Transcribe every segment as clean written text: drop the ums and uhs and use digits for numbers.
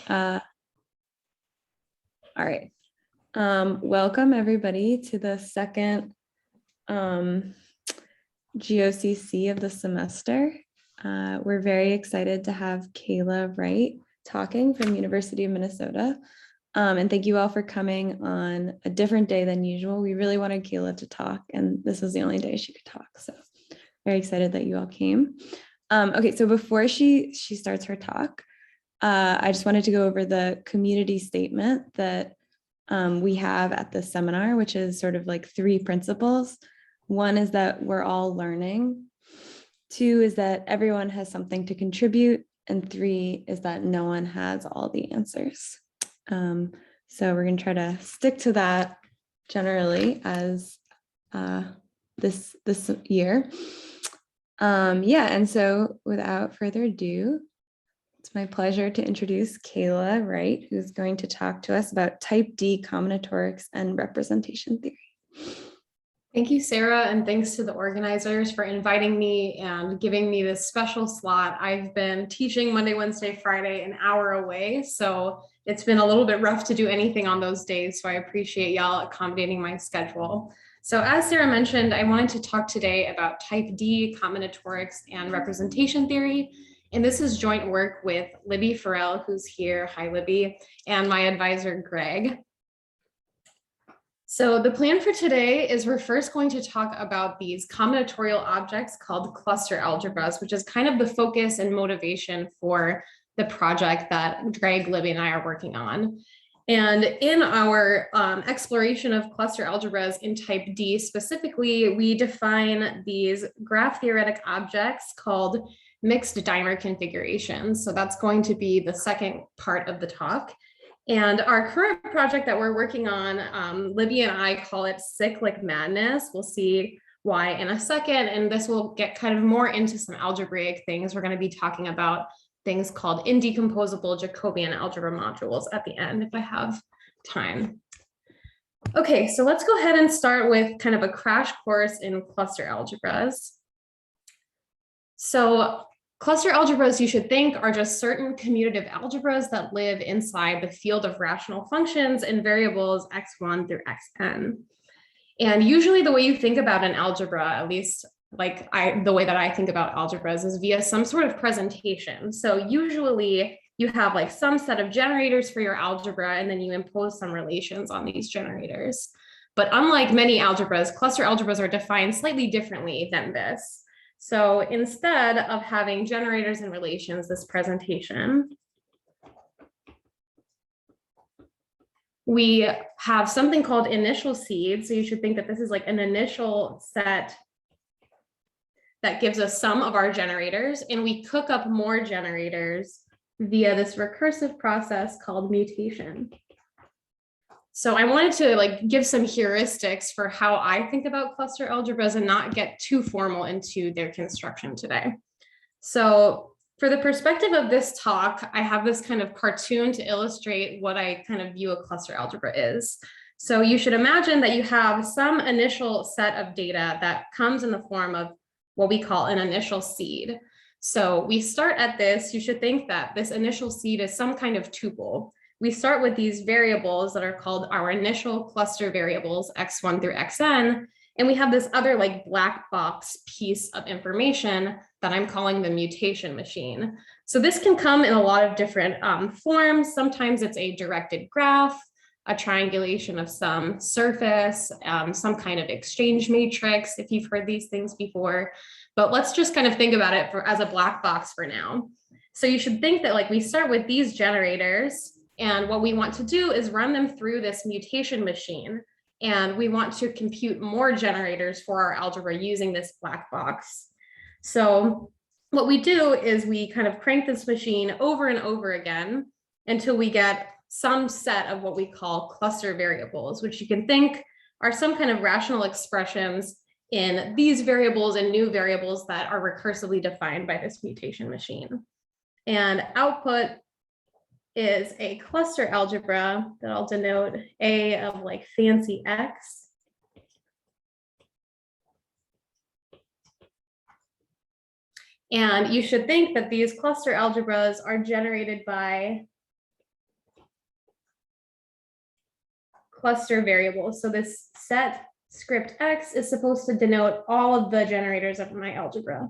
All right. Welcome everybody to the second GOCC of the semester. We're very excited to have Kayla Wright talking from University of Minnesota. And thank you all for coming on a different day than usual. We really wanted Kayla to talk, and this was the only day she could talk. So very excited that you all came. Okay, so before she starts her talk, I just wanted to go over the community statement that we have at the seminar, which is sort of like 3 principles. 1 is that we're all learning. 2 is that everyone has something to contribute. And 3 is that no one has all the answers. So we're going to try to stick to that generally as this year. And so without further ado, it's my pleasure to introduce Kayla Wright, who's going to talk to us about type D combinatorics and representation theory. Thank you, Sarah, and thanks to the organizers for inviting me and giving me this special slot. I've been teaching Monday, Wednesday, Friday, an hour away, so it's been a little bit rough to do anything on those days, so I appreciate y'all accommodating my schedule. So as Sarah mentioned, I wanted to talk today about type D combinatorics and representation theory. And this is joint work with Libby Farrell, who's here, hi Libby, and my advisor, Greg. So the plan for today is we're first going to talk about these combinatorial objects called cluster algebras, which is kind of the focus and motivation for the project that Greg, Libby, and I are working on. And in our exploration of cluster algebras in type D specifically, we define these graph theoretic objects called mixed dimer configurations. So that's going to be the second part of the talk. And our current project that we're working on, Libby and I call it cyclic madness. We'll see why in a second. And this will get kind of more into some algebraic things. We're going to be talking about things called indecomposable Jacobian algebra modules at the end, if I have time. Okay, so let's go ahead and start with kind of a crash course in cluster algebras. So cluster algebras, you should think, are just certain commutative algebras that live inside the field of rational functions and variables x1 through xn. And usually the way you think about an algebra, at least like the way that I think about algebras, is via some sort of presentation. So usually you have like some set of generators for your algebra, and then you impose some relations on these generators. But unlike many algebras, cluster algebras are defined slightly differently than this. So instead of having generators and relations, this presentation, we have something called initial seed. So you should think that this is like an initial set that gives us some of our generators, and we cook up more generators via this recursive process called mutation. So I wanted to like give some heuristics for how I think about cluster algebras and not get too formal into their construction today. So for the perspective of this talk, I have this kind of cartoon to illustrate what I kind of view a cluster algebra is. So you should imagine that you have some initial set of data that comes in the form of what we call an initial seed. So we start at this, you should think that this initial seed is some kind of tuple. We start with these variables that are called our initial cluster variables, x1 through xn, and we have this other like black box piece of information that I'm calling the mutation machine. So this can come in a lot of different forms. Sometimes it's a directed graph, a triangulation of some surface, some kind of exchange matrix, if you've heard these things before. But let's just kind of think about it as a black box for now. So you should think that like we start with these generators, and what we want to do is run them through this mutation machine. And we want to compute more generators for our algebra using this black box. So what we do is we kind of crank this machine over and over again until we get some set of what we call cluster variables, which you can think are some kind of rational expressions in these variables and new variables that are recursively defined by this mutation machine. And output is a cluster algebra that I'll denote A of like fancy X. And you should think that these cluster algebras are generated by cluster variables. So this set script X is supposed to denote all of the generators of my algebra.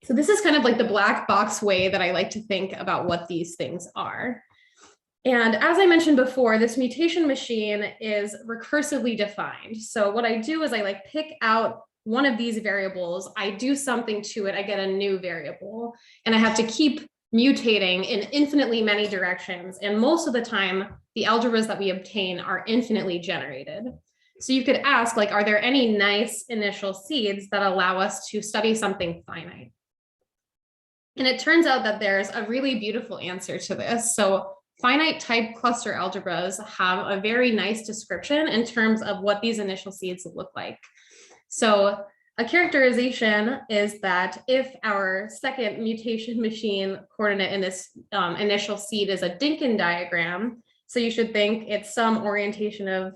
So this is kind of like the black box way that I like to think about what these things are. And as I mentioned before, this mutation machine is recursively defined. So what I do is I like pick out one of these variables, I do something to it, I get a new variable, and I have to keep mutating in infinitely many directions. And most of the time, the algebras that we obtain are infinitely generated. So you could ask, like, are there any nice initial seeds that allow us to study something finite? And it turns out that there's a really beautiful answer to this. So finite type cluster algebras have a very nice description in terms of what these initial seeds look like. So a characterization is that if our second mutation machine coordinate in this initial seed is a Dinkin diagram, so you should think it's some orientation of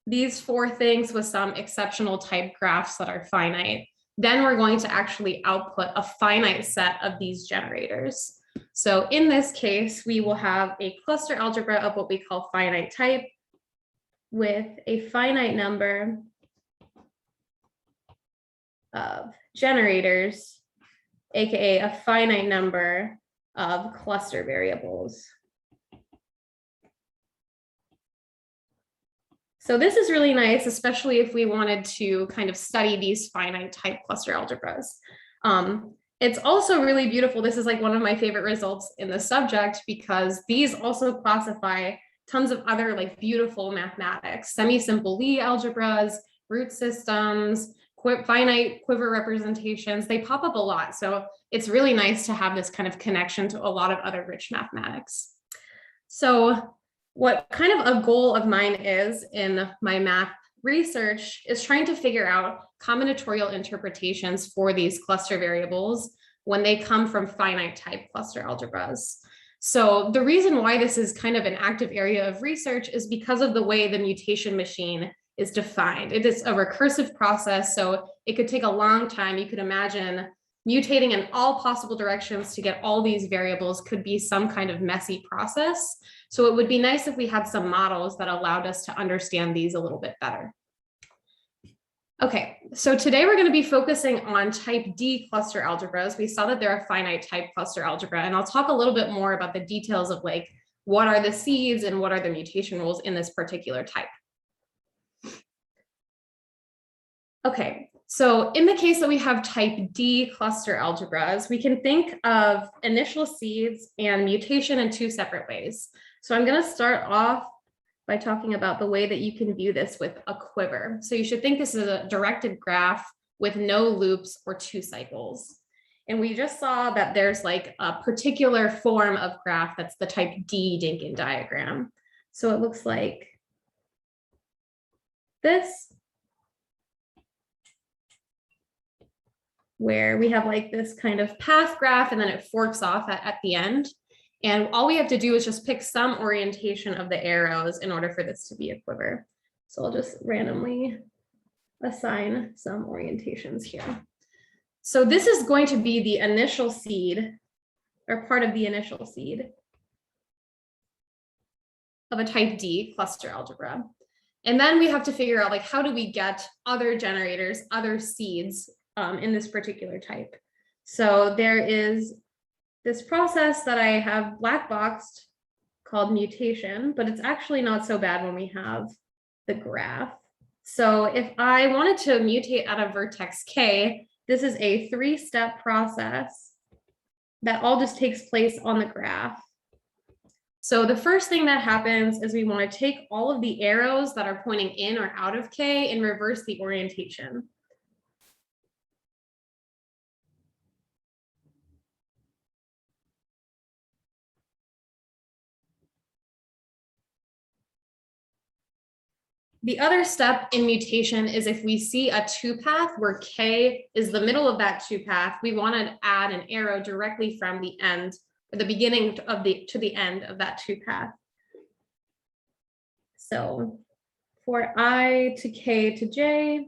these four things with some exceptional type graphs that are finite, then we're going to actually output a finite set of these generators. So in this case, we will have a cluster algebra of what we call finite type with a finite number of generators, aka a finite number of cluster variables. So this is really nice, especially if we wanted to kind of study these finite type cluster algebras. It's also really beautiful. This is like one of my favorite results in the subject because these also classify tons of other like beautiful mathematics, semi-simple Lie algebras, root systems, finite quiver representations. They pop up a lot. So it's really nice to have this kind of connection to a lot of other rich mathematics. So what kind of a goal of mine is in my math research is trying to figure out combinatorial interpretations for these cluster variables when they come from finite type cluster algebras. So the reason why this is kind of an active area of research is because of the way the mutation machine is defined. It is a recursive process, so it could take a long time. You could imagine mutating in all possible directions to get all these variables could be some kind of messy process. So it would be nice if we had some models that allowed us to understand these a little bit better. Okay, so today we're going to be focusing on type D cluster algebras. We saw that they're a finite type cluster algebra, and I'll talk a little bit more about the details of like what are the seeds and what are the mutation rules in this particular type. Okay, so in the case that we have type D cluster algebras, we can think of initial seeds and mutation in two separate ways. So I'm going to start off by talking about the way that you can view this with a quiver. So you should think this is a directed graph with no loops or two cycles. And we just saw that there's like a particular form of graph that's the type D Dinkin diagram. So it looks like this, where we have like this kind of path graph and then it forks off at the end. And all we have to do is just pick some orientation of the arrows in order for this to be a quiver. So I'll just randomly assign some orientations here. So this is going to be the initial seed or part of the initial seed of a type D cluster algebra. And then we have to figure out like, how do we get other generators, other seeds in this particular type? So there is this process that I have black boxed called mutation, but it's actually not so bad when we have the graph. So if I wanted to mutate at a vertex K, this is a 3-step process that all just takes place on the graph. So the first thing that happens is we want to take all of the arrows that are pointing in or out of K and reverse the orientation. The other step in mutation is if we see a 2-path where K is the middle of that 2-path, we want to add an arrow directly from the end or the beginning of to the end of that 2-path. So for I to K to J,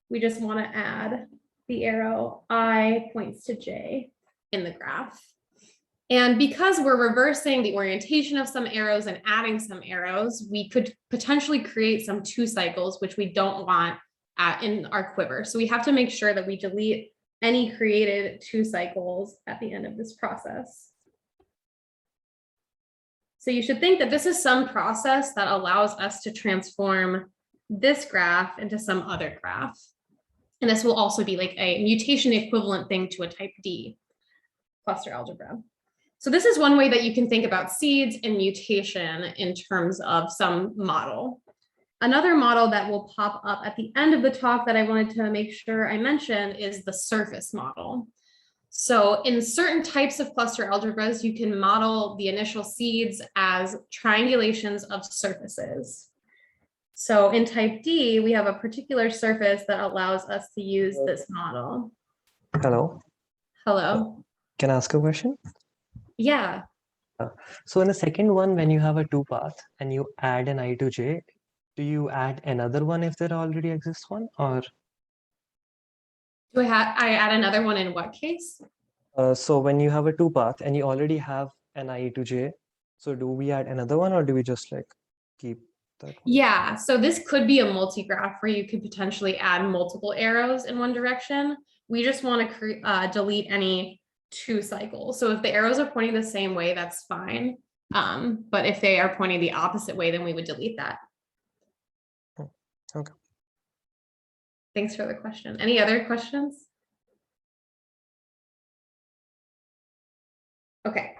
we just want to add the arrow I points to J in the graph. And because we're reversing the orientation of some arrows and adding some arrows, we could potentially create some 2 cycles, which we don't want in our quiver. So we have to make sure that we delete any created 2 cycles at the end of this process. So you should think that this is some process that allows us to transform this graph into some other graph. And this will also be like a mutation equivalent thing to a type D cluster algebra. So this is one way that you can think about seeds and mutation in terms of some model. Another model that will pop up at the end of the talk that I wanted to make sure I mention is the surface model. So in certain types of cluster algebras, you can model the initial seeds as triangulations of surfaces. So in type D, we have a particular surface that allows us to use this model. Hello. Hello. Can I ask a question? Yeah. So in the second one, when you have a 2 path and you add an I to j, do you add another one if there already exists one, or? Do I add another one in what case? So when you have a 2 path and you already have an I to j, so do we add another one or do we just like keep that one? Yeah, so this could be a multi-graph where you could potentially add multiple arrows in one direction. We just want to delete any 2 cycles. So if the arrows are pointing the same way, that's fine. But if they are pointing the opposite way, then we would delete that. Okay. Thanks for the question. Any other questions? Okay.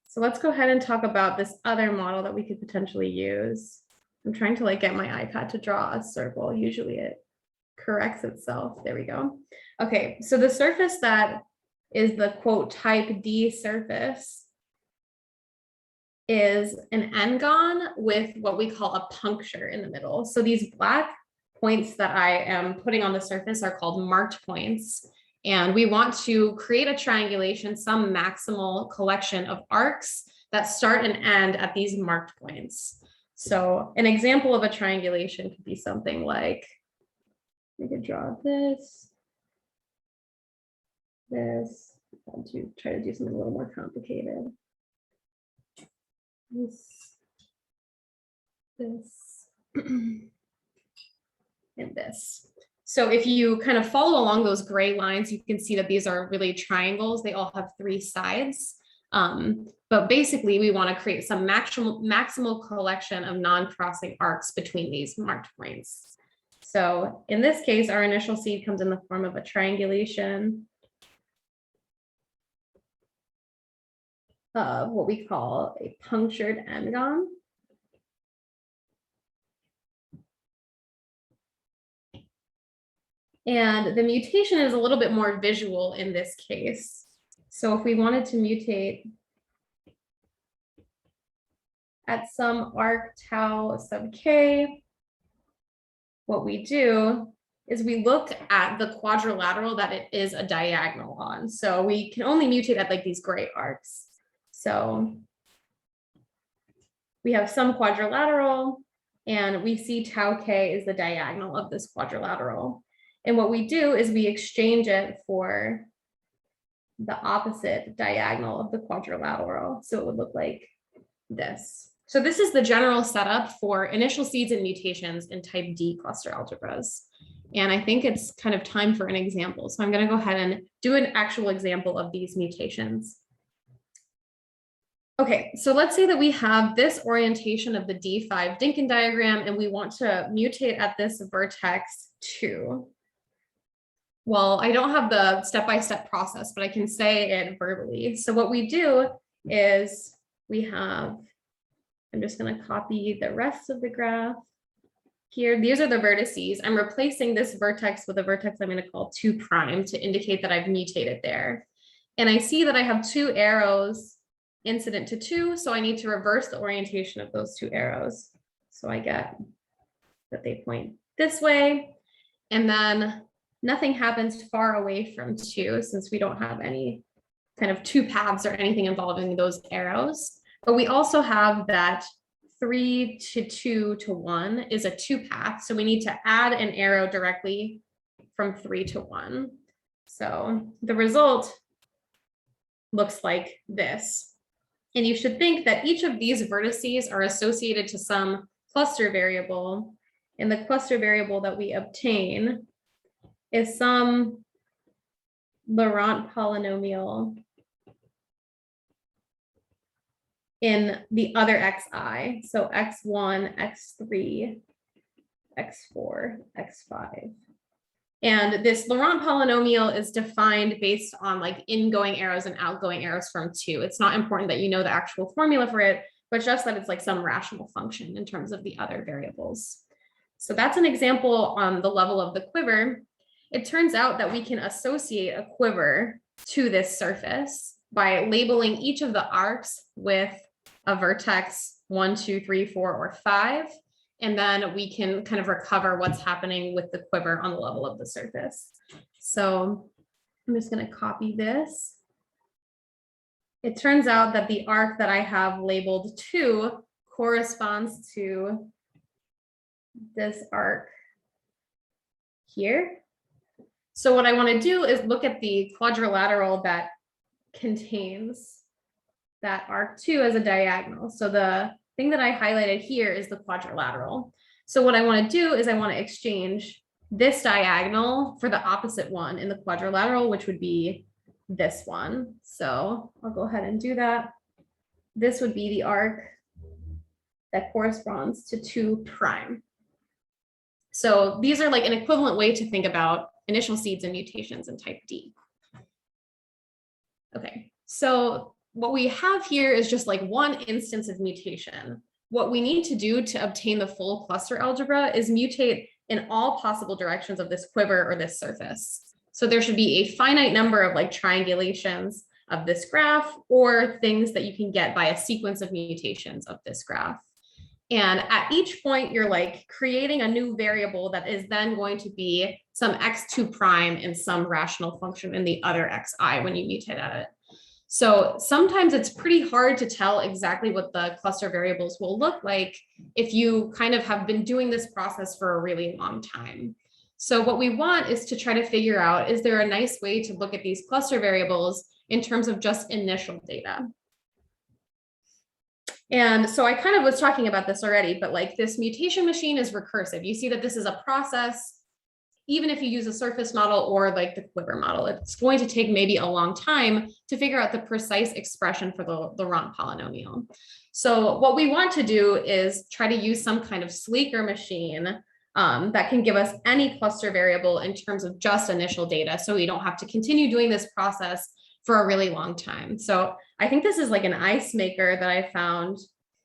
So let's go ahead and talk about this other model that we could potentially use. I'm trying to like get my iPad to draw a circle. Usually it corrects itself. There we go. Okay, so the surface that is the quote type D surface is an n-gon with what we call a puncture in the middle. So these black points that I am putting on the surface are called marked points. And we want to create a triangulation, some maximal collection of arcs that start and end at these marked points. So an example of a triangulation could be something like, we could draw this. I'll try to do something a little more complicated. This, and this. So if you kind of follow along those gray lines, you can see that these are really triangles. They all have 3 sides. But basically, we want to create some maximal collection of non-crossing arcs between these marked points. So in this case, our initial seed comes in the form of a triangulation of what we call a punctured n-gon. And the mutation is a little bit more visual in this case. So if we wanted to mutate at some arc tau sub k, what we do is we look at the quadrilateral that it is a diagonal on. So we can only mutate at like these gray arcs. So we have some quadrilateral and we see tau k is the diagonal of this quadrilateral. And what we do is we exchange it for the opposite diagonal of the quadrilateral. So it would look like this. So this is the general setup for initial seeds and mutations in type D cluster algebras. And I think it's kind of time for an example. So I'm going to go ahead and do an actual example of these mutations. Okay, so let's say that we have this orientation of the D5 Dinkin diagram, and we want to mutate at this vertex 2. Well, I don't have the step-by-step process, but I can say it verbally. So what we do is we have, I'm just going to copy the rest of the graph here. These are the vertices. I'm replacing this vertex with a vertex I'm going to call 2' to indicate that I've mutated there. And I see that I have 2 arrows incident to 2, so I need to reverse the orientation of those 2 arrows. So I get that they point this way, and then nothing happens far away from 2 since we don't have any kind of 2 paths or anything involving those arrows. But we also have that 3 to 2 to 1 is a 2 path. So we need to add an arrow directly from 3 to 1. So the result looks like this. And you should think that each of these vertices are associated to some cluster variable. And the cluster variable that we obtain is some Laurent polynomial in the other xi. So x1, x3, x4, x5. And this Laurent polynomial is defined based on like ingoing arrows and outgoing arrows from 2. It's not important that you know the actual formula for it, but just that it's like some rational function in terms of the other variables. So that's an example on the level of the quiver. It turns out that we can associate a quiver to this surface by labeling each of the arcs with a vertex 1, 2, 3, 4, or 5. And then we can kind of recover what's happening with the quiver on the level of the surface. So I'm just going to copy this. It turns out that the arc that I have labeled 2 corresponds to this arc here. So what I want to do is look at the quadrilateral that contains that arc 2 as a diagonal. So the thing that I highlighted here is the quadrilateral. So what I want to do is I want to exchange this diagonal for the opposite one in the quadrilateral, which would be this one. So I'll go ahead and do that. This would be the arc that corresponds to 2 prime. So these are like an equivalent way to think about initial seeds and mutations in type D. Okay, so what we have here is just like one instance of mutation. What we need to do to obtain the full cluster algebra is mutate in all possible directions of this quiver or this surface. So there should be a finite number of like triangulations of this graph or things that you can get by a sequence of mutations of this graph. And at each point, you're like creating a new variable that is then going to be some x2 prime and some rational function in the other xi when you mutate at it. So sometimes it's pretty hard to tell exactly what the cluster variables will look like if you kind of have been doing this process for a really long time. So what we want is to try to figure out, is there a nice way to look at these cluster variables in terms of just initial data? And so I kind of was talking about this already, but like this mutation machine is recursive. You see that this is a process. Even if you use a surface model or like the quiver model, it's going to take maybe a long time to figure out the precise expression for the Laurent polynomial. So what we want to do is try to use some kind of sleeker machine that can give us any cluster variable in terms of just initial data, so we don't have to continue doing this process for a really long time. So I think this is like an ice maker that I found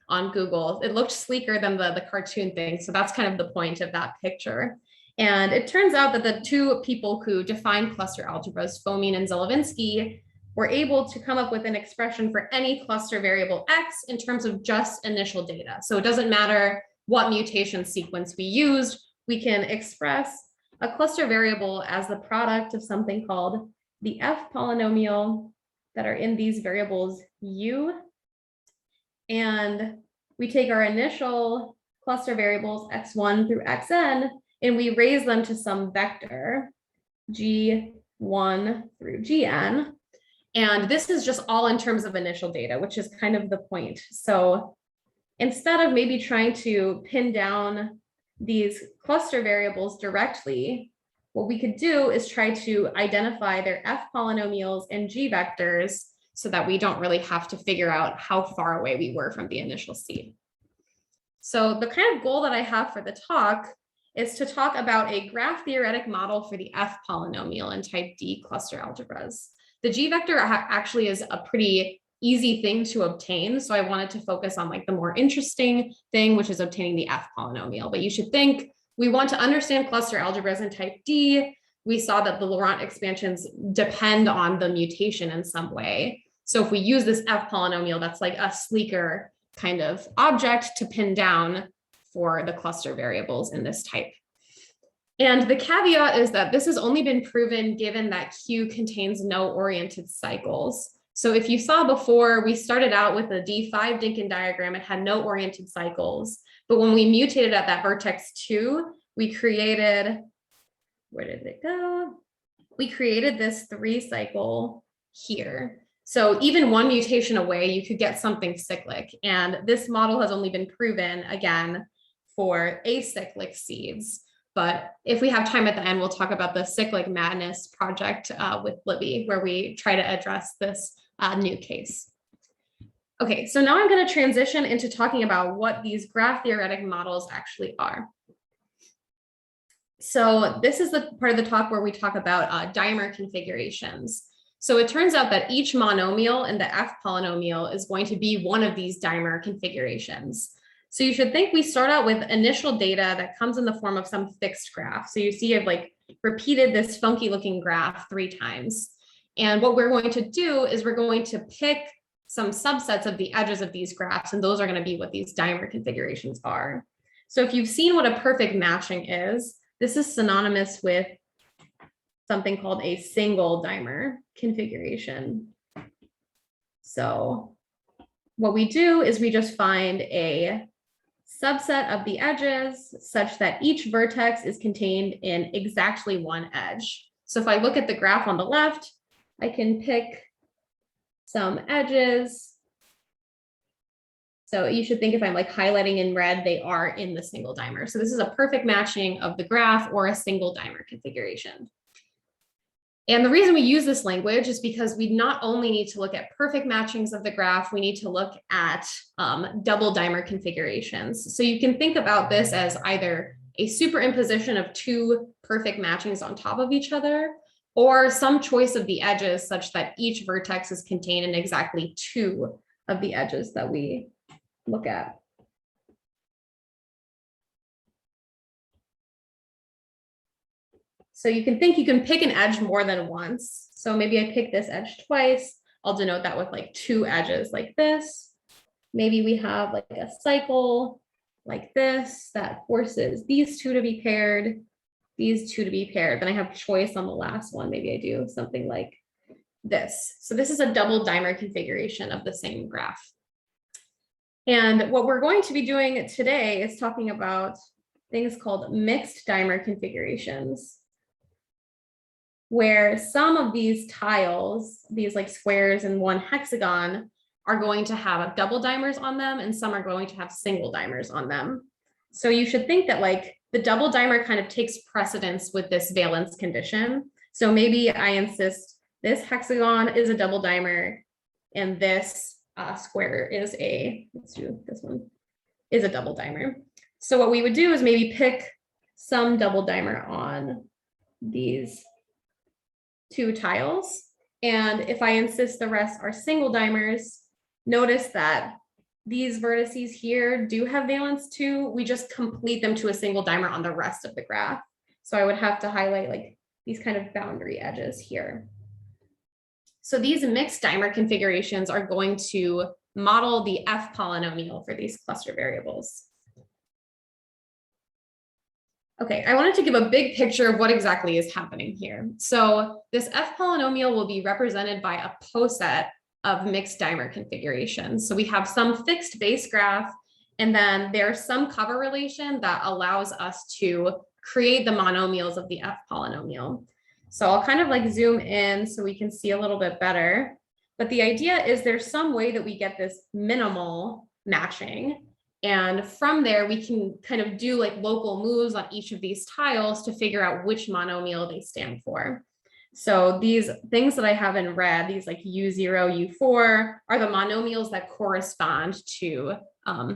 on Google. It looked sleeker than the cartoon thing. So that's kind of the point of that picture. And it turns out that the 2 people who defined cluster algebras, Fomin and Zolovinsky, were able to come up with an expression for any cluster variable X in terms of just initial data. So it doesn't matter what mutation sequence we used, we can express a cluster variable as the product of something called the F polynomial that are in these variables U. And we take our initial cluster variables x1 through xn, and we raise them to some vector g1 through gn. And this is just all in terms of initial data, which is kind of the point. So instead of maybe trying to pin down these cluster variables directly, what we could do is try to identify their F polynomials and G vectors so that we don't really have to figure out how far away we were from the initial seed. So the kind of goal that I have for the talk is to talk about a graph theoretic model for the F polynomial in type D cluster algebras. The G vector actually is a pretty easy thing to obtain. So I wanted to focus on like the more interesting thing, which is obtaining the F polynomial. But you should think, we want to understand cluster algebras in type D. We saw that the Laurent expansions depend on the mutation in some way. So if we use this F polynomial, that's like a sleeker kind of object to pin down for the cluster variables in this type. And the caveat is that this has only been proven given that Q contains no oriented cycles. So if you saw before, we started out with a D5 Dinkin diagram, it had no oriented cycles. But when we mutated at that vertex 2, we created, where did it go? We created this 3 cycle here. So even one mutation away, you could get something cyclic. And this model has only been proven, again, for acyclic seeds. But if we have time at the end, we'll talk about the Cyclic Madness project with Libby, where we try to address this new case. Okay, so now I'm going to transition into talking about what these graph theoretic models actually are. So this is the part of the talk where we talk about dimer configurations. So it turns out that each monomial in the F polynomial is going to be one of these dimer configurations. So you should think we start out with initial data that comes in the form of some fixed graph. So you see I've like repeated this funky looking graph 3 times. And what we're going to do is we're going to pick some subsets of the edges of these graphs, and those are going to be what these dimer configurations are. So if you've seen what a perfect matching is, this is synonymous with something called a single dimer configuration. So what we do is we just find a subset of the edges such that each vertex is contained in exactly one edge. So if I look at the graph on the left, I can pick some edges. So you should think if I'm like highlighting in red, they are in the single dimer. So this is a perfect matching of the graph or a single dimer configuration. And the reason we use this language is because we not only need to look at perfect matchings of the graph, we need to look at double dimer configurations. So you can think about this as either a superimposition of 2 perfect matchings on top of each other, or some choice of the edges such that each vertex is contained in exactly 2 of the edges that we look at. So you can think you can pick an edge more than once. So maybe I pick this edge twice. I'll denote that with like 2 edges like this. Maybe we have like a cycle like this that forces these 2 to be paired, these 2 to be paired. Then I have choice on the last one. Maybe I do something like this. So this is a double dimer configuration of the same graph. And what we're going to be doing today is talking about things called mixed dimer configurations, where some of these tiles, these like squares and one hexagon, are going to have double dimers on them, and some are going to have single dimers on them. So you should think that like the double dimer kind of takes precedence with this valence condition. So maybe I insist this hexagon is a double dimer, and this square is let's do this one, is a double dimer. So what we would do is maybe pick some double dimer on these 2 tiles. And if I insist the rest are single dimers, notice that these vertices here do have valence 2. We just complete them to a single dimer on the rest of the graph. So I would have to highlight like these kind of boundary edges here. So these mixed dimer configurations are going to model the F polynomial for these cluster variables. Okay, I wanted to give a big picture of what exactly is happening here. So this F polynomial will be represented by a poset of mixed dimer configurations. So we have some fixed base graph, and then there's some cover relation that allows us to create the monomials of the F polynomial. So I'll kind of like zoom in so we can see a little bit better. But the idea is there's some way that we get this minimal matching. And from there, we can kind of do like local moves on each of these tiles to figure out which monomial they stand for. So these things that I have in red, these like U0, U4, are the monomials that correspond to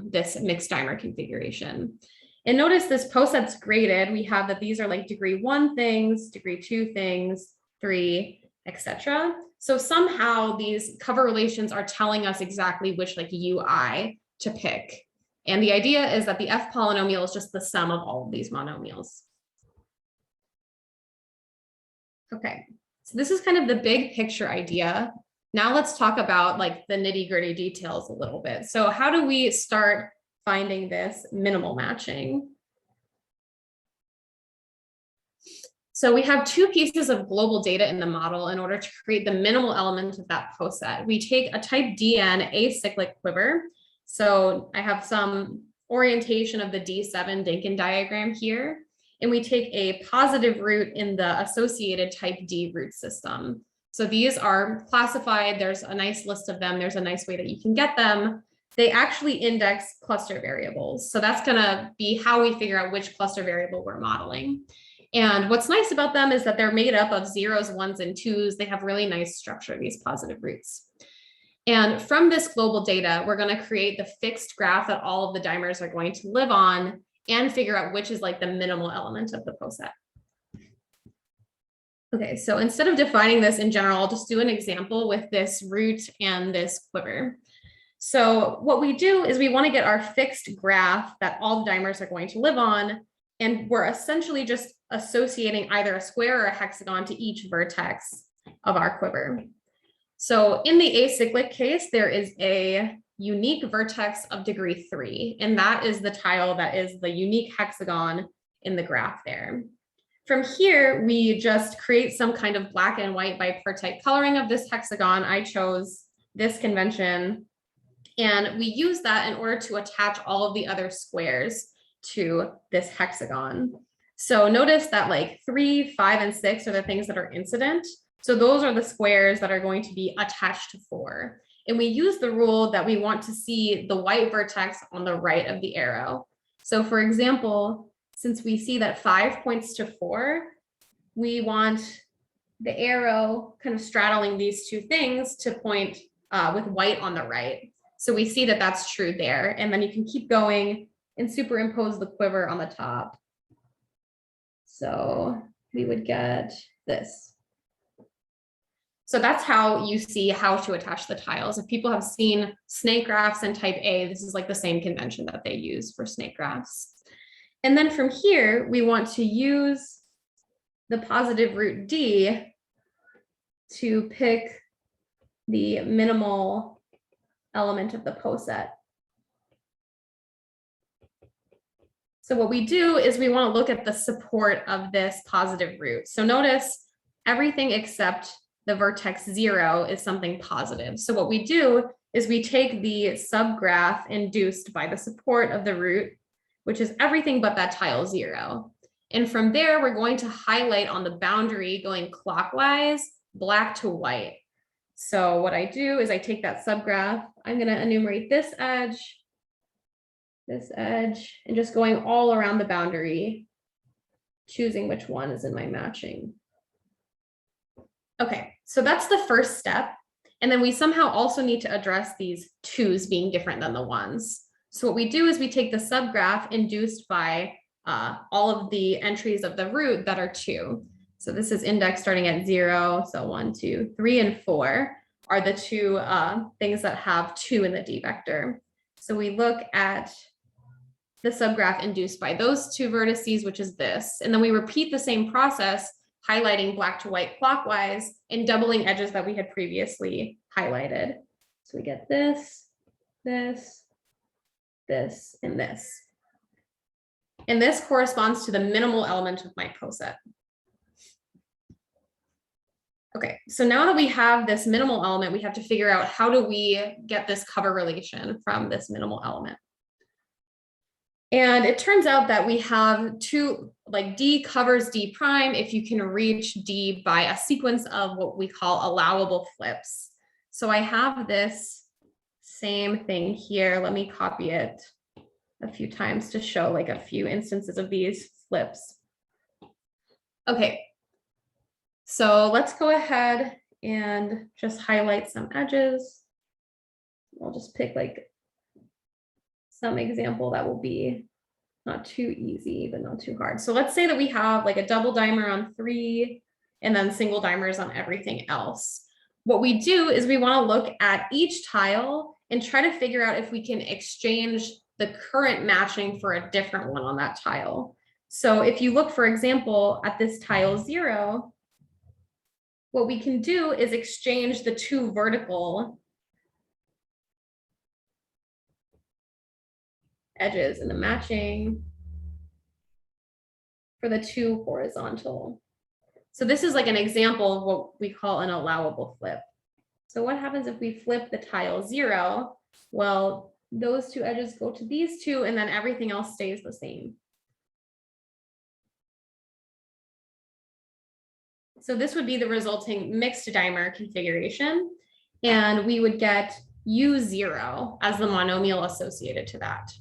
this mixed dimer configuration. And notice this poset's graded. We have that these are like degree 1 things, degree 2 things, 3, etc. So somehow these cover relations are telling us exactly which like UI to pick. And the idea is that the F polynomial is just the sum of all of these monomials. Okay, so this is kind of the big picture idea. Now let's talk about like the nitty-gritty details a little bit. So how do we start finding this minimal matching? So we have 2 pieces of global data in the model in order to create the minimal element of that poset. We take a type DN acyclic quiver. So I have some orientation of the D7 Dinkin diagram here, and we take a positive root in the associated type D root system. So these are classified. There's a nice list of them. There's a nice way that you can get them. They actually index cluster variables. So that's going to be how we figure out which cluster variable we're modeling. And what's nice about them is that they're made up of zeros, ones, and twos. They have really nice structure, these positive roots. And from this global data, we're going to create the fixed graph that all of the dimers are going to live on and figure out which is like the minimal element of the poset. Okay, so instead of defining this in general, I'll just do an example with this root and this quiver. So what we do is we want to get our fixed graph that all the dimers are going to live on, and we're essentially just associating either a square or a hexagon to each vertex of our quiver. So in the acyclic case, there is a unique vertex of degree 3, and that is the tile that is the unique hexagon in the graph there. From here, we just create some kind of black and white bipartite coloring of this hexagon. I chose this convention, and we use that in order to attach all of the other squares to this hexagon. So notice that like 3, 5, and 6 are the things that are incident. So those are the squares that are going to be attached to 4. And we use the rule that we want to see the white vertex on the right of the arrow. So for example, since we see that 5 points to 4, we want the arrow kind of straddling these two things to point with white on the right. So we see that that's true there. And then you can keep going and superimpose the quiver on the top. So we would get this. So that's how you see how to attach the tiles. If people have seen snake graphs in type A, this is like the same convention that they use for snake graphs. And then from here, we want to use the positive root D to pick the minimal element of the poset. So what we do is we want to look at the support of this positive root. So notice everything except the vertex 0 is something positive. So what we do is we take the subgraph induced by the support of the root, which is everything but that tile 0. And from there, we're going to highlight on the boundary going clockwise, black to white. So what I do is I take that subgraph, I'm going to enumerate this edge, and just going all around the boundary, choosing which one is in my matching. Okay, so that's the first step. And then we somehow also need to address these 2s being different than the 1s. So what we do is we take the subgraph induced by all of the entries of the root that are 2. So this is index starting at 0. So 1, 2, 3, and 4 are the 2 things that have 2 in the D vector. So we look at the subgraph induced by those 2 vertices, which is this. And then we repeat the same process, highlighting black to white clockwise and doubling edges that we had previously highlighted. So we get this, this, this, and this. And this corresponds to the minimal element of my poset. Okay, so now that we have this minimal element, we have to figure out how do we get this cover relation from this minimal element. And it turns out that we have 2, like D covers D prime if you can reach D by a sequence of what we call allowable flips. So I have this same thing here. Let me copy it a few times to show like a few instances of these flips. Okay, so let's go ahead and just highlight some edges. I'll just pick like some example that will be not too easy, but not too hard. So let's say that we have like a double dimer on 3 and then single dimers on everything else. What we do is we want to look at each tile and try to figure out if we can exchange the current matching for a different one on that tile. So if you look, for example, at this tile 0, what we can do is exchange the 2 vertical edges in the matching for the 2 horizontal. So this is like an example of what we call an allowable flip. So what happens if we flip the tile 0? Well, those 2 edges go to these 2 and then everything else stays the same. So this would be the resulting mixed dimer configuration. And we would get U0 as the monomial associated to that.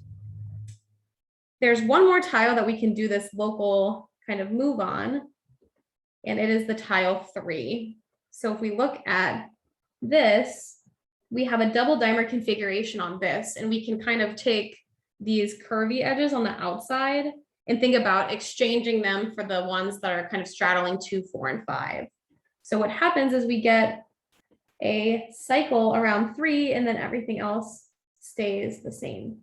There's one more tile that we can do this local kind of move on, and it is the tile 3. So if we look at this, we have a double dimer configuration on this, and we can kind of take these curvy edges on the outside and think about exchanging them for the ones that are kind of straddling 2, 4, and 5. So what happens is we get a cycle around 3, and then everything else stays the same.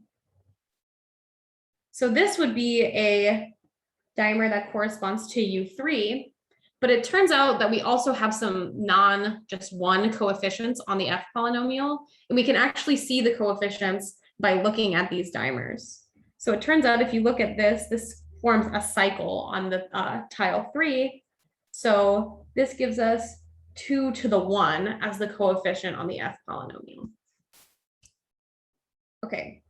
So this would be a dimer that corresponds to U3, but it turns out that we also have some just one coefficients on the F polynomial, and we can actually see the coefficients by looking at these dimers. So it turns out if you look at this, this forms a cycle on the tile 3. So this gives us 2 to the 1 as the coefficient on the F polynomial. Okay.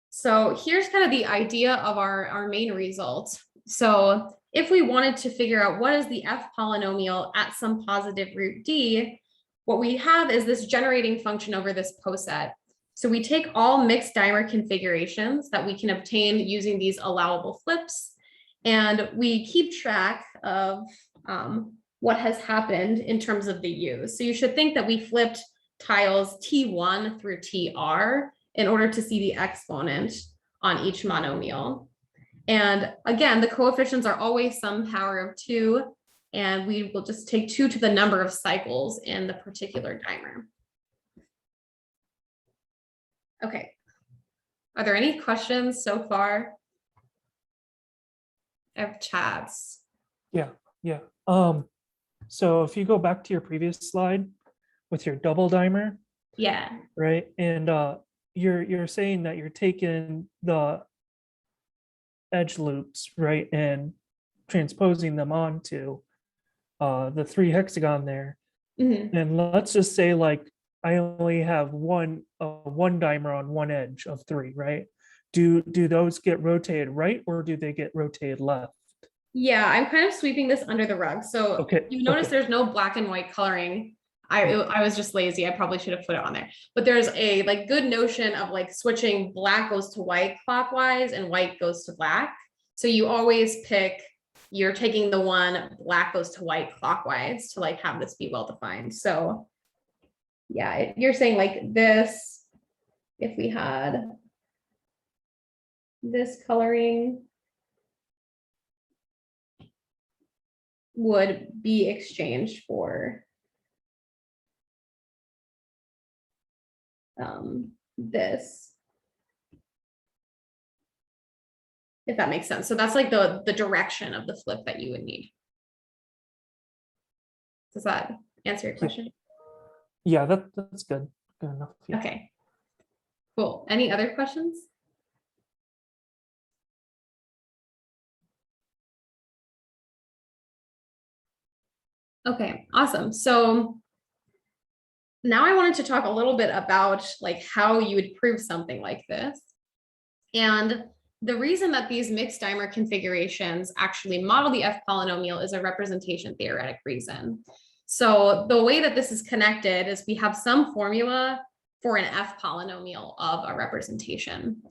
So here's kind of the idea of our main result. So if we wanted to figure out what is the F polynomial at some positive root D, what we have is this generating function over this poset. So we take all mixed dimer configurations that we can obtain using these allowable flips, and we keep track of what has happened in terms of the U's. So you should think that we flipped tiles T1 through TR in order to see the exponent on each monomial. And again, the coefficients are always some power of 2, and we will just take 2 to the number of cycles in the particular dimer. Okay. Are there any questions so far? I have chats. Yeah. So if you go back to your previous slide with your double dimer, Yeah. right? And you're saying that you're taking the edge loops, right, and transposing them onto the 3 hexagon there. Mhm. And let's just say like I only have one dimer on one edge of 3, right? Do those get rotated right, or do they get rotated left? Yeah, I'm kind of sweeping this under the rug. So Okay, you notice okay. there's no black and white coloring. I was just lazy. I probably should have put it on there. But there's a like good notion of like switching black goes to white clockwise and white goes to black. So you always pick, you're taking the one black goes to white clockwise to like have this be well defined. So yeah, you're saying like this, if we had this coloring would be exchanged for this, if that makes sense. So that's like the direction of the flip that you would need. Does that answer your question? Yeah, that's good. Good enough. Yeah. Okay, cool. Any other questions? Okay, awesome. So now I wanted to talk a little bit about like how you would prove something like this. And the reason that these mixed dimer configurations actually model the F polynomial is a representation theoretic reason. So the way that this is connected is we have some formula for an F polynomial of a representation.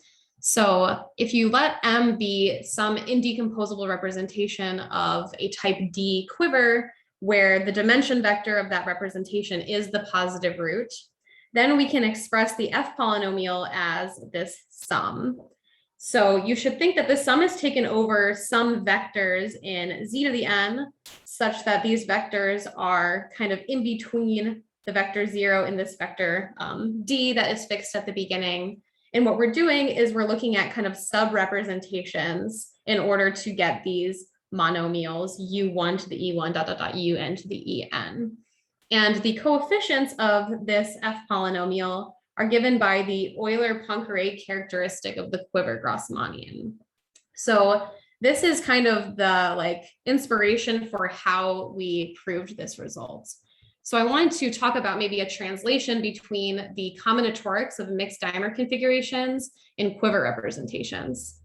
So if you let M be some indecomposable representation of a type D quiver, where the dimension vector of that representation is the positive root, then we can express the F polynomial as this sum. So you should think that the sum is taken over some vectors in Z to the n, such that these vectors are kind of in between the vector 0 and this vector D that is fixed at the beginning. And what we're doing is we're looking at kind of sub-representations in order to get these monomials u1 to the e1 ... un to the en. And the coefficients of this F polynomial are given by the Euler-Poincare characteristic of the quiver-Grassmannian. So this is kind of the like inspiration for how we proved this result. So I wanted to talk about maybe a translation between the combinatorics of mixed dimer configurations and quiver representations.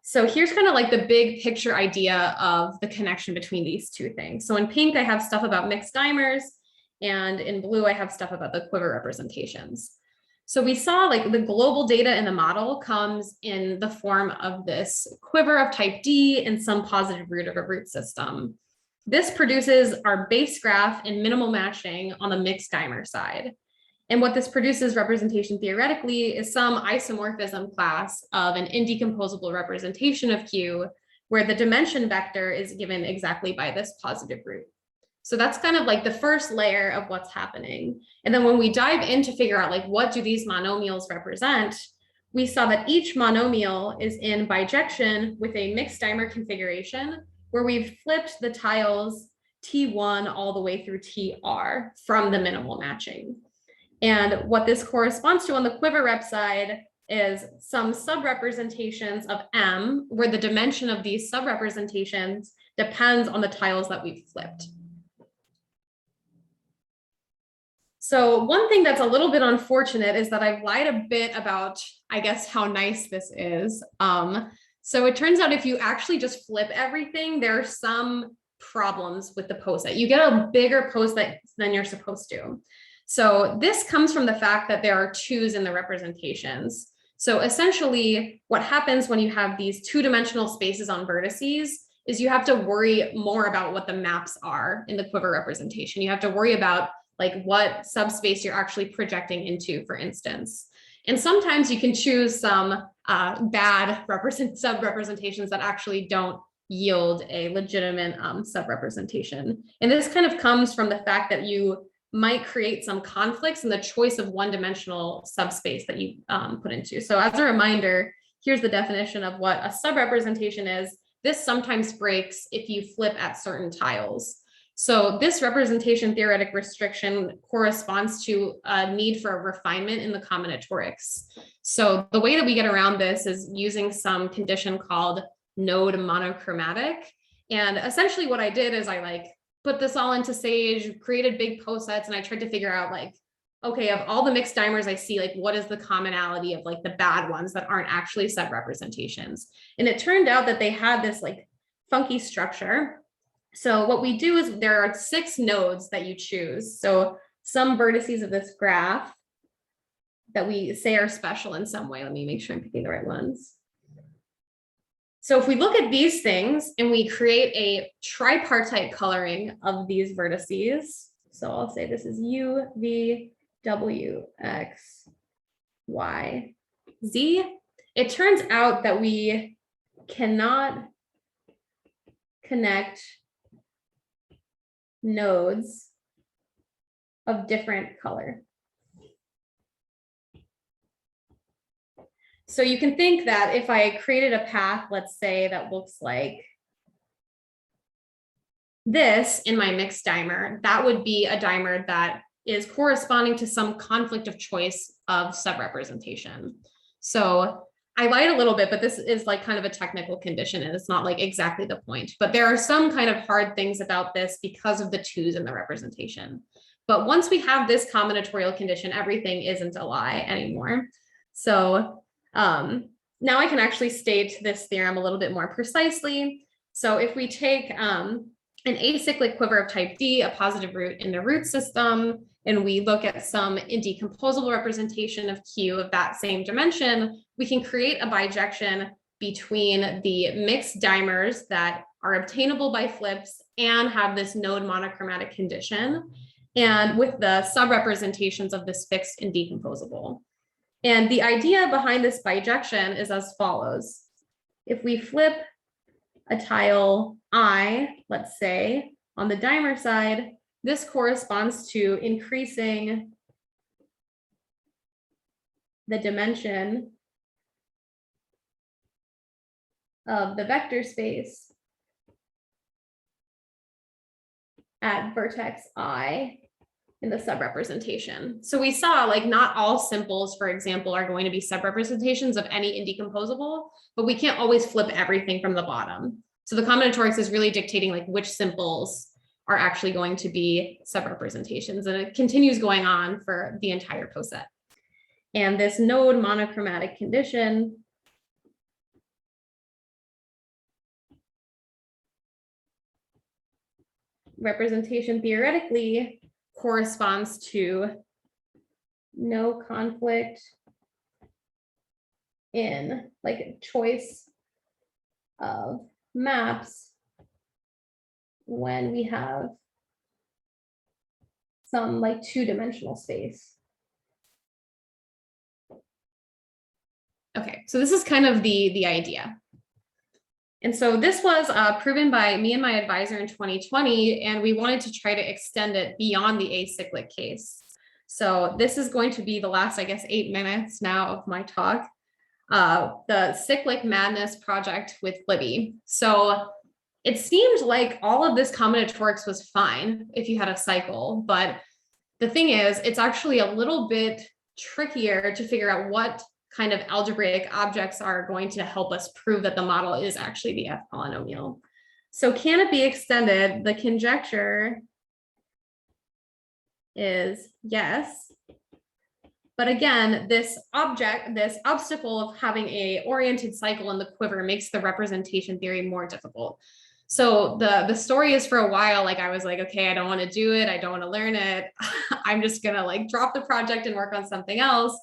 So here's kind of like the big picture idea of the connection between these two things. So in pink, I have stuff about mixed dimers, and in blue, I have stuff about the quiver representations. So we saw like the global data in the model comes in the form of this quiver of type D and some positive root of a root system. This produces our base graph and minimal matching on the mixed dimer side. And what this produces representation theoretically is some isomorphism class of an indecomposable representation of Q, where the dimension vector is given exactly by this positive root. So that's kind of like the first layer of what's happening. And then when we dive in to figure out like what do these monomials represent, we saw that each monomial is in bijection with a mixed dimer configuration where we've flipped the tiles T1 all the way through TR from the minimal matching. And what this corresponds to on the quiver rep side is some subrepresentations of M, where the dimension of these subrepresentations depends on the tiles that we've flipped. So one thing that's a little bit unfortunate is that I've lied a bit about, I guess, how nice this is. So it turns out if you actually just flip everything, there are some problems with the poset. You get a bigger poset than you're supposed to. So this comes from the fact that there are twos in the representations. So essentially what happens when you have these two-dimensional spaces on vertices is you have to worry more about what the maps are in the quiver representation. You have to worry about like what subspace you're actually projecting into, for instance. And sometimes you can choose some bad sub-representations that actually don't yield a legitimate sub-representation. And this kind of comes from the fact that you might create some conflicts in the choice of one-dimensional subspace that you put into. So as a reminder, here's the definition of what a sub-representation is. This sometimes breaks if you flip at certain tiles. So this representation theoretic restriction corresponds to a need for a refinement in the combinatorics. So the way that we get around this is using some condition called node monochromatic. And essentially what I did is I like put this all into Sage, created big posets, and I tried to figure out like, okay, of all the mixed dimers I see, like what is the commonality of like the bad ones that aren't actually set representations? And it turned out that they had this like funky structure. So what we do is there are 6 nodes that you choose. So some vertices of this graph that we say are special in some way. Let me make sure I'm picking the right ones. So if we look at these things and we create a tripartite coloring of these vertices, so I'll say this is U, V, W, X, Y, Z. It turns out that we cannot connect nodes of different color. So you can think that if I created a path, let's say that looks like this in my mixed dimer, that would be a dimer that is corresponding to some conflict of choice of subrepresentation. So I lied a little bit, but this is like kind of a technical condition and it's not like exactly the point, but there are some kind of hard things about this because of the twos in the representation. But once we have this combinatorial condition, everything isn't a lie anymore. So now I can actually state this theorem a little bit more precisely. So if we take an acyclic quiver of type D, a positive root in the root system, and we look at some indecomposable representation of Q of that same dimension, we can create a bijection between the mixed dimers that are obtainable by flips and have this node monochromatic condition, and with the subrepresentations of this fixed indecomposable. And the idea behind this bijection is as follows. If we flip a tile I, let's say, on the dimer side, this corresponds to increasing the dimension of the vector space at vertex I in the subrepresentation. So we saw like not all simples, for example, are going to be subrepresentations of any indecomposable, but we can't always flip everything from the bottom. So the combinatorics is really dictating like which simples are actually going to be subrepresentations, and it continues going on for the entire poset. And this node monochromatic condition representation theoretically corresponds to no conflict in like choice of maps when we have some like two-dimensional space. Okay, so this is kind of the idea. And so this was proven by me and my advisor in 2020, and we wanted to try to extend it beyond the acyclic case. So this is going to be the last, I guess, 8 minutes now of my talk. The cyclic madness project with Libby. So it seemed like all of this combinatorics was fine if you had a cycle, but the thing is, it's actually a little bit trickier to figure out what kind of algebraic objects are going to help us prove that the model is actually the F polynomial. So can it be extended? The conjecture is yes. But again, this obstacle of having a oriented cycle in the quiver makes the representation theory more difficult. So the story is, for a while, like I was like, okay, I don't want to do it. I don't want to learn it. I'm just going to like drop the project and work on something else.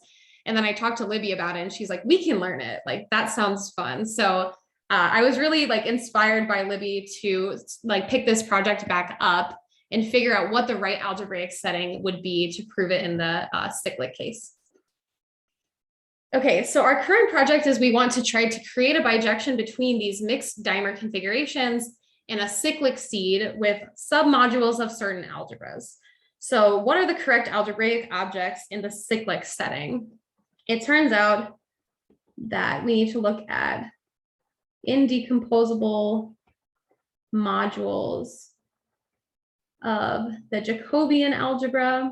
And then I talked to Libby about it and she's like, we can learn it. Like, that sounds fun. So I was really like inspired by Libby to like pick this project back up and figure out what the right algebraic setting would be to prove it in the cyclic case. Okay, so our current project is we want to try to create a bijection between these mixed dimer configurations and a cyclic seed with submodules of certain algebras. So what are the correct algebraic objects in the cyclic setting? It turns out that we need to look at indecomposable modules of the Jacobian algebra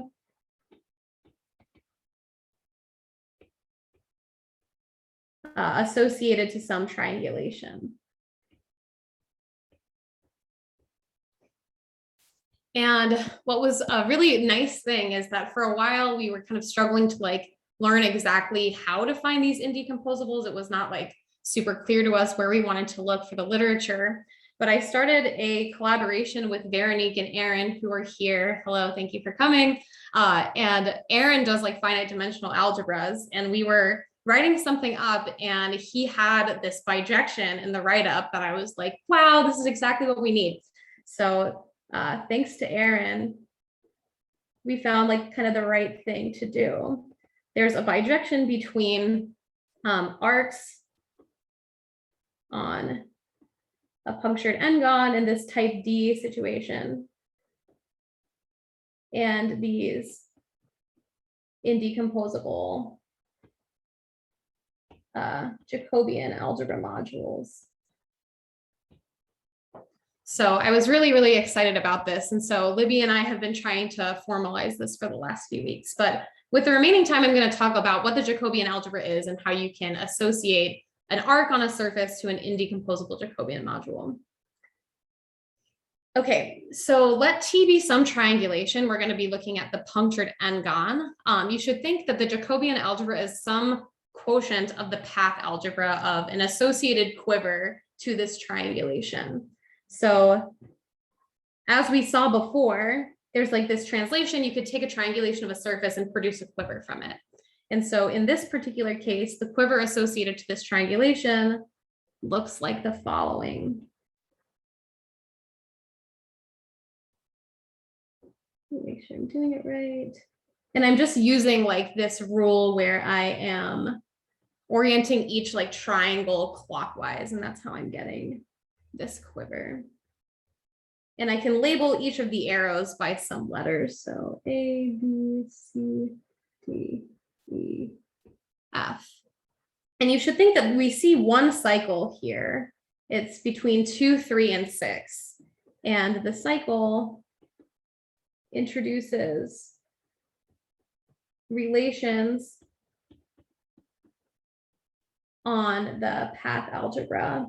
associated to some triangulation. And what was a really nice thing is that for a while we were kind of struggling to like learn exactly how to find these indecomposables. It was not like super clear to us where we wanted to look for the literature. But I started a collaboration with Veronique and Aaron, who are here. Hello, thank you for coming. And Aaron does like finite dimensional algebras, and we were writing something up, and he had this bijection in the write-up that I was like, wow, this is exactly what we need. So thanks to Aaron, we found like kind of the right thing to do. There's a bijection between arcs on a punctured n-gon in this type D situation and these indecomposable Jacobian algebra modules. So I was really, really excited about this. And so Libby and I have been trying to formalize this for the last few weeks. But with the remaining time, I'm going to talk about what the Jacobian algebra is and how you can associate an arc on a surface to an indecomposable Jacobian module. Okay, so let T be some triangulation. We're going to be looking at the punctured n-gon. You should think that the Jacobian algebra is some quotient of the path algebra of an associated quiver to this triangulation. So as we saw before, there's like this translation. You could take a triangulation of a surface and produce a quiver from it. And so in this particular case, the quiver associated to this triangulation looks like the following. Make sure I'm doing it right. And I'm just using like this rule where I am orienting each like triangle clockwise, and that's how I'm getting this quiver. And I can label each of the arrows by some letters. So A, B, C, D, E, F. And you should think that we see one cycle here. It's between 2, 3, and 6. And the cycle introduces relations on the path algebra.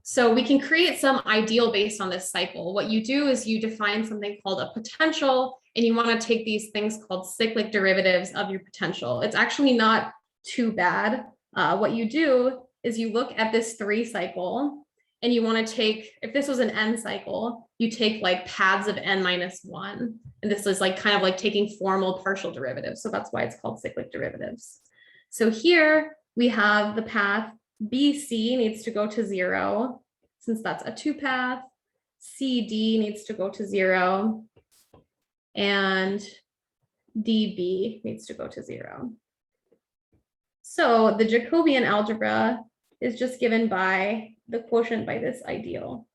So we can create some ideal based on this cycle. What you do is you define something called a potential, and you want to take these things called cyclic derivatives of your potential. It's actually not too bad. What you do is you look at this 3 cycle and you want to take, if this was an n cycle, you take like paths of n minus 1. And this is like kind of like taking formal partial derivatives. So that's why it's called cyclic derivatives. So here we have the path BC needs to go to 0, since that's a 2-path. CD needs to go to 0. And DB needs to go to 0. So the Jacobian algebra is just given by the quotient by this ideal.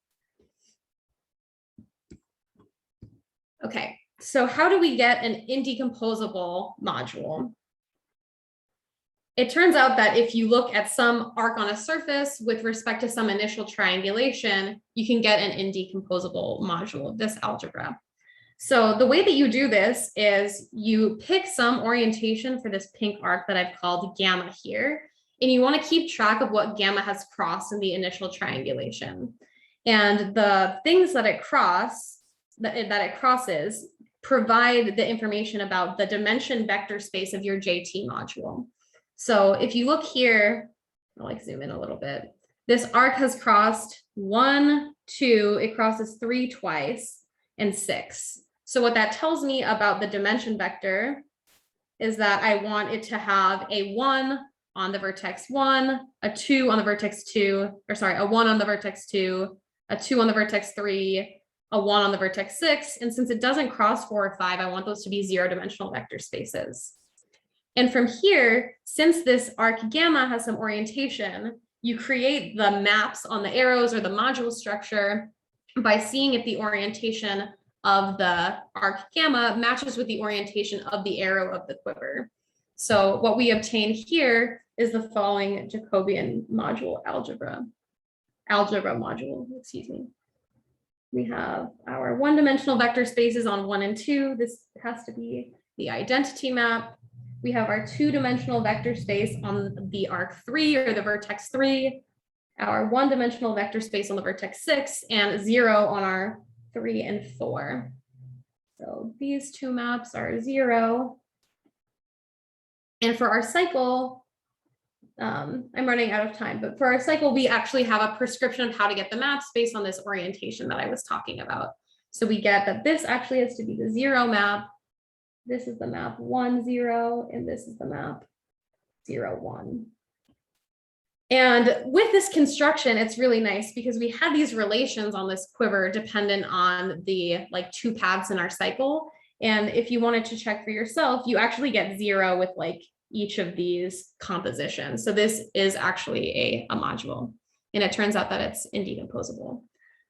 Okay, so how do we get an indecomposable module? It turns out that if you look at some arc on a surface with respect to some initial triangulation, you can get an indecomposable module of this algebra. So the way that you do this is you pick some orientation for this pink arc that I've called gamma here, and you want to keep track of what gamma has crossed in the initial triangulation. And the things that it crosses provide the information about the dimension vector space of your JT module. So if you look here, I'll like zoom in a little bit. This arc has crossed 1, 2, it crosses 3 twice, and 6. So what that tells me about the dimension vector is that I want it to have a 1 on the vertex 1, a 2 on the vertex 2, or sorry, a 1 on the vertex 2, a 2 on the vertex 3, a 1 on the vertex 6. And since it doesn't cross 4 or 5, I want those to be 0-dimensional vector spaces. And from here, since this arc gamma has some orientation, you create the maps on the arrows or the module structure by seeing if the orientation of the arc gamma matches with the orientation of the arrow of the quiver. So what we obtain here is the following Jacobian module algebra module, excuse me. We have our 1-dimensional vector spaces on 1 and 2. This has to be the identity map. We have our 2-dimensional vector space on the arc 3 or the vertex 3, our 1-dimensional vector space on the vertex 6, and 0 on our 3 and 4. So these two maps are 0. And for our cycle, I'm running out of time, but for our cycle, we actually have a prescription of how to get the maps based on this orientation that I was talking about. So we get that this actually has to be the 0 map. This is the map 1, 0, and this is the map 0, 1. And with this construction, it's really nice because we had these relations on this quiver dependent on the like 2 paths in our cycle. And if you wanted to check for yourself, you actually get 0 with like each of these compositions. So this is actually a module, and it turns out that it's indecomposable.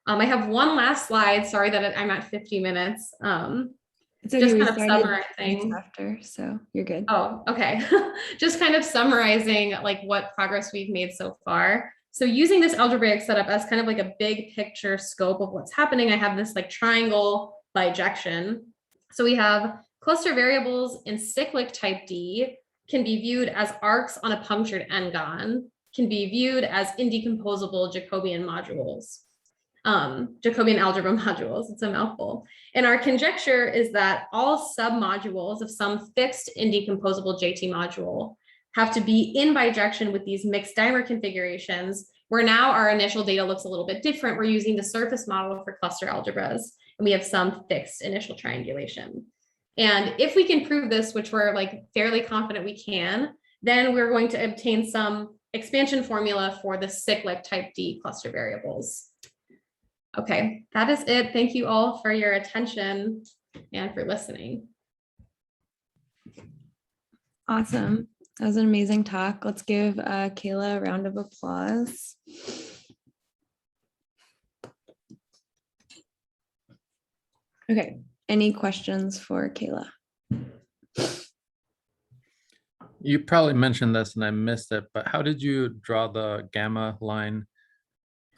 I have one last slide. Sorry that I'm at 50 minutes. It's okay, just we kind of started summarizing after, so you're good. Oh, okay. Just kind of summarizing like what progress we've made so far. So using this algebraic setup as kind of like a big picture scope of what's happening, I have this like triangle bijection. So we have cluster variables in cyclic type D can be viewed as arcs on a punctured n-gon, can be viewed as indecomposable Jacobian modules. Jacobian algebra modules, it's a mouthful. And our conjecture is that all submodules of some fixed indecomposable JT module have to be in bijection with these mixed dimer configurations, where now our initial data looks a little bit different. We're using the surface model for cluster algebras, and we have some fixed initial triangulation. And if we can prove this, which we're like fairly confident we can, then we're going to obtain some expansion formula for the cyclic type D cluster variables. Okay, that is it. Thank you all for your attention and for listening. Awesome. That was an amazing talk. Let's give Kayla a round of applause. Okay, any questions for Kayla? You probably mentioned this and I missed it, but how did you draw the gamma line?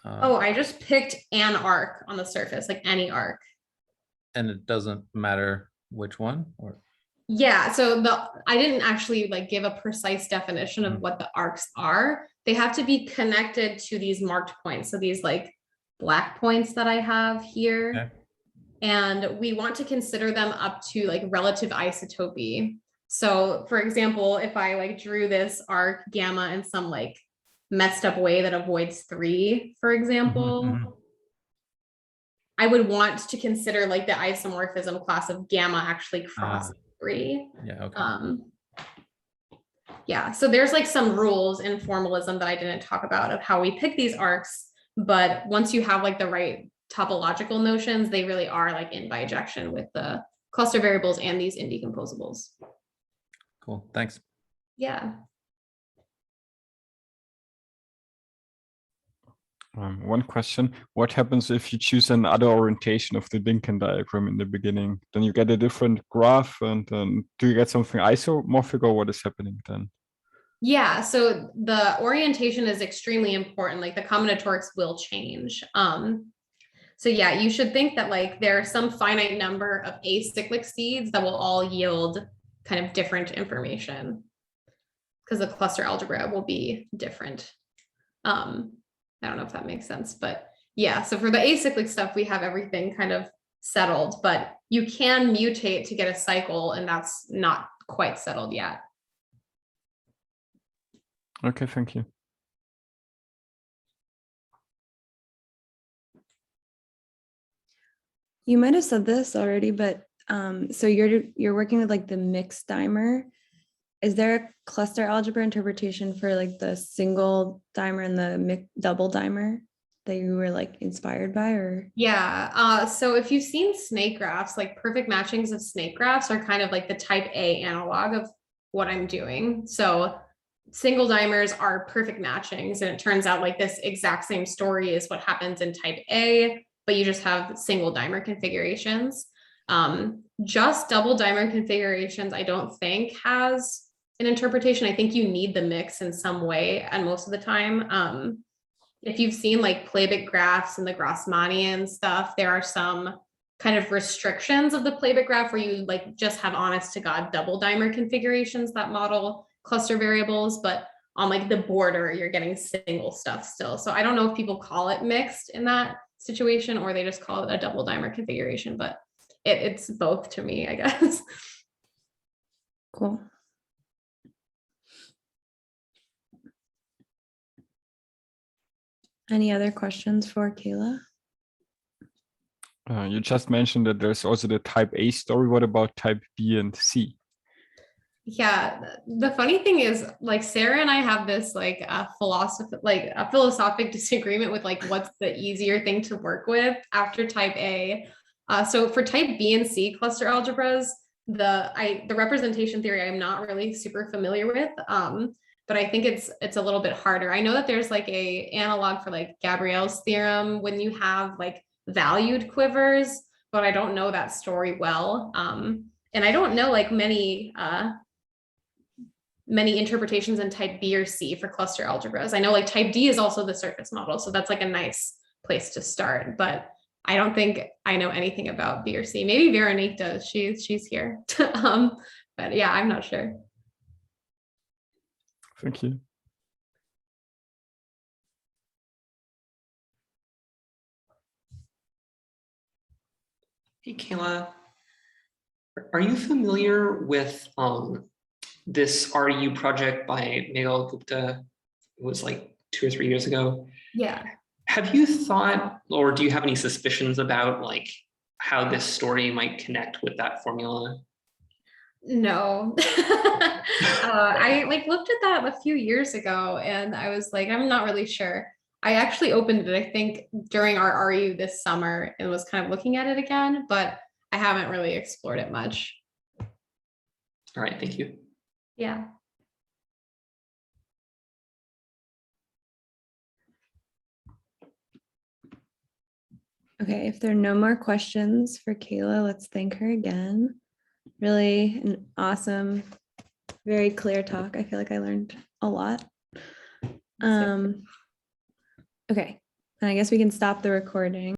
Oh, I just picked an arc on the surface, like any arc. And it doesn't matter which one? Or Yeah, so I didn't actually like give a precise definition of what the arcs are. They have to be connected to these marked points. So these like black points that I have here. Okay. And we want to consider them up to like relative isotopy. So for example, if I like drew this arc gamma in some like messed up way that avoids 3, for example, mhm. I would want to consider like the isomorphism class of gamma actually cross 3. Yeah, okay. Yeah, so there's like some rules in formalism that I didn't talk about of how we pick these arcs, but once you have like the right topological notions, they really are like in bijection with the cluster variables and these indecomposables. Cool, thanks. Yeah. One question, what happens if you choose another orientation of the Lincoln diagram in the beginning? Then you get a different graph, and then do you get something isomorphic, or what is happening then? Yeah, so the orientation is extremely important. Like the combinatorics will change. So yeah, you should think that like there are some finite number of acyclic seeds that will all yield kind of different information because the cluster algebra will be different. I don't know if that makes sense, but yeah, so for the acyclic stuff, we have everything kind of settled, but you can mutate to get a cycle, and that's not quite settled yet. Okay, thank you. You might have said this already, but so you're working with like the mixed dimer. Is there a cluster algebra interpretation for like the single dimer and the double dimer that you were like inspired by, or? Yeah, so if you've seen snake graphs, like perfect matchings of snake graphs are kind of like the type A analog of what I'm doing. So single dimers are perfect matchings, and it turns out like this exact same story is what happens in type A, but you just have single dimer configurations. Just double dimer configurations, I don't think has an interpretation. I think you need the mix in some way, and most of the time, if you've seen like Playbit graphs and the Grassmannian stuff, there are some kind of restrictions of the Playbit graph where you like just have honest to God double dimer configurations that model cluster variables, but on like the border, you're getting single stuff still. So I don't know if people call it mixed in that situation or they just call it a double dimer configuration, but it's both to me, I guess. Cool. Any other questions for Kayla? You just mentioned that there's also the type A story. What about type B and C? Yeah, the funny thing is like Sarah and I have this like a philosophic disagreement with like what's the easier thing to work with after type A. So for type B and C cluster algebras, the representation theory I'm not really super familiar with. But I think it's a little bit harder. I know that there's like a analog for like Gabriel's theorem when you have like valued quivers, but I don't know that story well. And I don't know like many interpretations in type B or C for cluster algebras. I know like type D is also the surface model, so that's like a nice place to start, but I don't think I know anything about B or C. Maybe Veronique does, she's here. But yeah, I'm not sure. Thank you. Hey, Kayla, are you familiar with this RU project by Miguel Gupta? It was like 2 or 3 years ago. Yeah. Have you thought, or do you have any suspicions about like how this story might connect with that formula? No. I like looked at that a few years ago and I was like, I'm not really sure. I actually opened it, I think, during our RU this summer and was kind of looking at it again, but I haven't really explored it much. All right, thank you. Yeah. Okay, if there are no more questions for Kayla, let's thank her again. Really an awesome, very clear talk. I feel like I learned a lot. Okay, and I guess we can stop the recording.